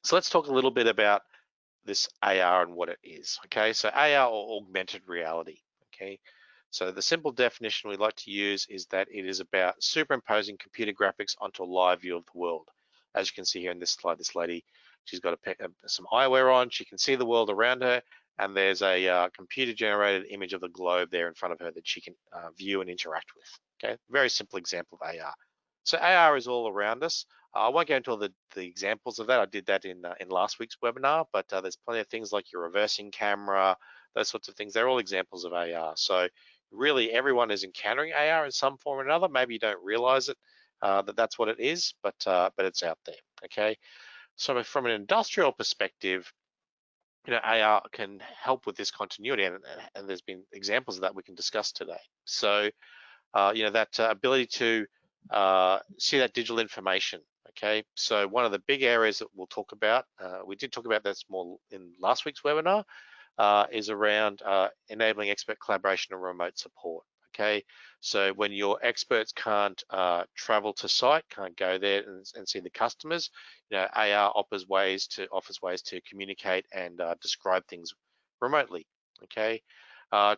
So let's talk a little bit about this AR and what it is. Okay, so AR or augmented reality. Okay, so the simple definition we like to use is that it is about superimposing computer graphics onto a live view of the world. As you can see here in this slide, this lady, she's got some eyewear on. She can see the world around her, and there's a computer-generated image of the globe there in front of her that she can view and interact with. Okay, very simple example of AR. So AR is all around us. I won't go into all the examples of that. I did that in last week's webinar, but there's plenty of things like your reversing camera, those sorts of things. They're all examples of AR. So really everyone is encountering AR in some form or another. Maybe you don't realize it, that that's what it is, but it's out there, okay? So from an industrial perspective, AR can help with this continuity, and there's been examples of that we can discuss today. So, that ability to see that digital information. Okay, so one of the big areas that we'll talk about, we did talk about this more in last week's webinar, is around enabling expert collaboration and remote support. Okay, so when your experts can't travel to site, can't go there and see the customers, AR offers ways to communicate and describe things remotely. Okay,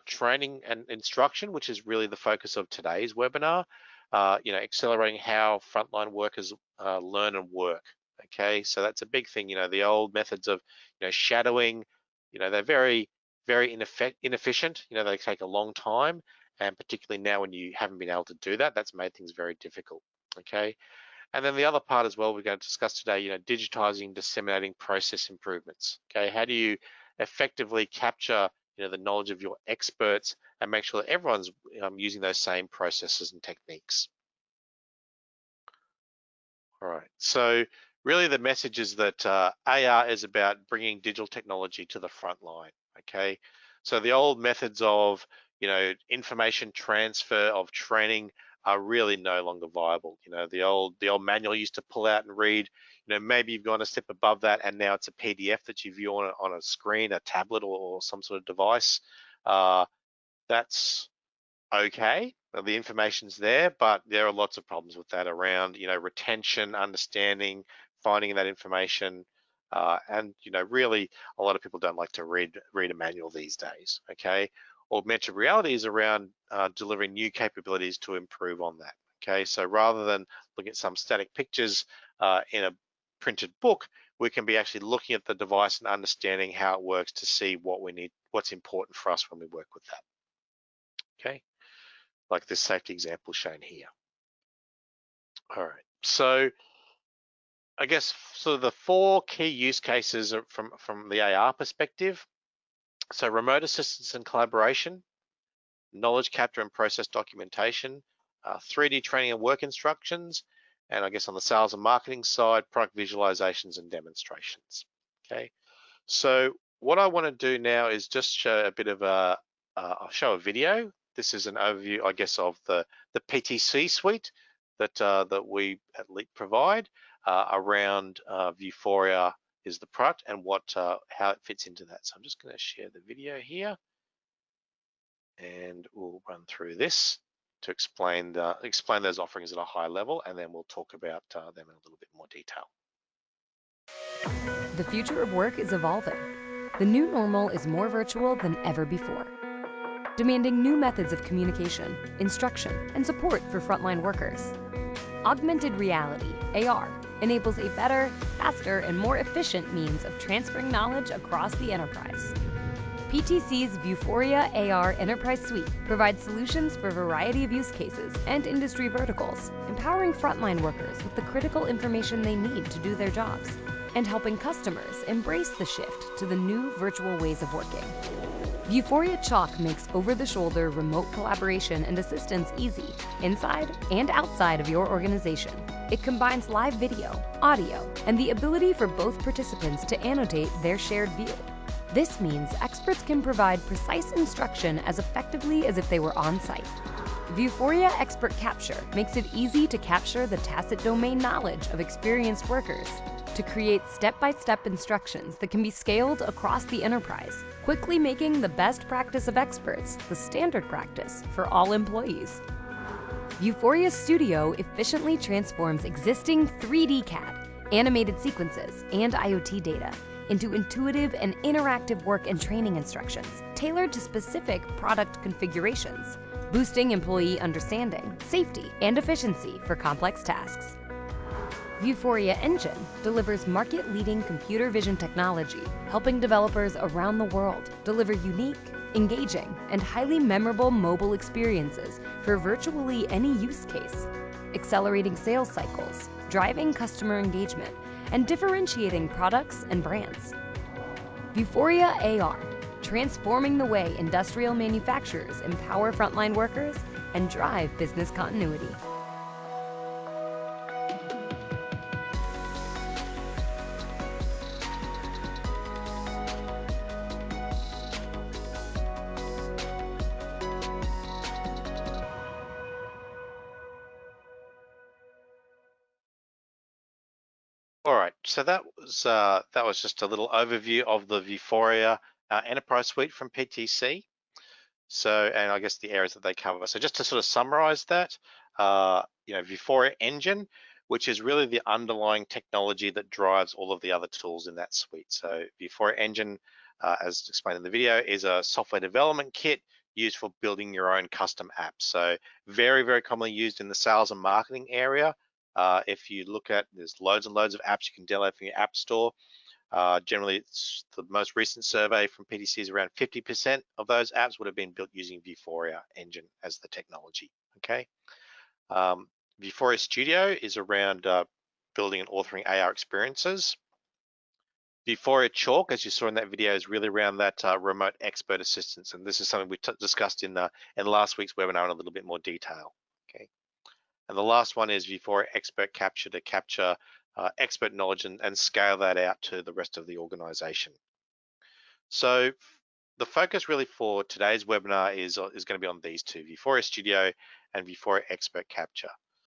training and instruction, which is really the focus of today's webinar. Accelerating how frontline workers learn and work. Okay, so that's a big thing. The old methods of shadowing, they're very, very inefficient. They take a long time, and particularly now when you haven't been able to do that, that's made things very difficult. Okay, and then the other part as well we're going to discuss today, digitizing, disseminating process improvements. Okay, how do you effectively capture the knowledge of your experts and make sure that everyone's using those same processes and techniques. All right, so really the message is that AR is about bringing digital technology to the front line, okay? So the old methods of, information transfer, of training are really no longer viable. The old manual you used to pull out and read, maybe you've gone a step above that and now it's a PDF that you view on a screen, a tablet or some sort of device. That's okay. The information's there, but there are lots of problems with that around, retention, understanding, finding that information, and really a lot of people don't like to read a manual these days. Okay, augmented reality is around delivering new capabilities to improve on that. Okay, so rather than looking at some static pictures in a printed book, we can be actually looking at the device and understanding how it works to see what we need, what's important for us when we work with that. Okay, like this safety example shown here. All right, so I guess the four key use cases are from the AR perspective. So remote assistance and collaboration, knowledge capture and process documentation, 3D training and work instructions, and I guess on the sales and marketing side, product visualizations and demonstrations. Okay, so what I want to do now is just show a bit of I'll show a video. This is an overview, I guess, of the PTC suite that we at LEAP provide around VUFORIA is the product and how it fits into that. So I'm just going to share the video here, and we'll run through this to explain those offerings at a high level, and then we'll talk about them in a little bit more detail. The future of work is evolving. The new normal is more virtual than ever before, demanding new methods of communication, instruction, and support for frontline workers. Augmented reality, AR, enables a better, faster, and more efficient means of transferring knowledge across the enterprise. PTC's VUFORIA AR Enterprise Suite provides solutions for a variety of use cases and industry verticals, empowering frontline workers with the critical information they need to do their jobs, and helping customers embrace the shift to the new virtual ways of working. VUFORIA Chalk makes over-the-shoulder remote collaboration and assistance easy, inside and outside of your organization. It combines live video, audio, and the ability for both participants to annotate their shared view. This means experts can provide precise instruction as effectively as if they were on site. VUFORIA Expert Capture makes it easy to capture the tacit domain knowledge of experienced workers to create step-by-step instructions that can be scaled across the enterprise, quickly making the best practice of experts the standard practice for all employees. VUFORIA Studio efficiently transforms existing 3D CAD animated sequences, and IoT data into intuitive and interactive work and training instructions tailored to specific product configurations, boosting employee understanding, safety, and efficiency for complex tasks. VUFORIA Engine delivers market-leading computer vision technology, helping developers around the world deliver unique, engaging, and highly memorable mobile experiences for virtually any use case, accelerating sales cycles, driving customer engagement, and differentiating products and brands. VUFORIA AR, transforming the way industrial manufacturers empower frontline workers and drive business continuity. All right, so that was just a little overview of the VUFORIA Enterprise Suite from PTC. So, and I guess the areas that they cover. So just to sort of summarize that, VUFORIA Engine, which is really the underlying technology that drives all of the other tools in that suite. So VUFORIA Engine, as explained in the video, is a software development kit used for building your own custom apps. So very, very commonly used in the sales and marketing area. If you look at, there's loads and loads of apps you can download from your app store. Generally, it's the most recent survey from PTC is around 50% of those apps would have been built using VUFORIA Engine as the technology, okay? VUFORIA Studio is around building and authoring AR experiences. VUFORIA Chalk, as you saw in that video, is really around that remote expert assistance, and this is something we discussed in last week's webinar in a little bit more detail, okay? And the last one is VUFORIA Expert Capture to capture expert knowledge and scale that out to the rest of the organization. So the focus really for today's webinar is going to be on these two, VUFORIA Studio and VUFORIA Expert Capture.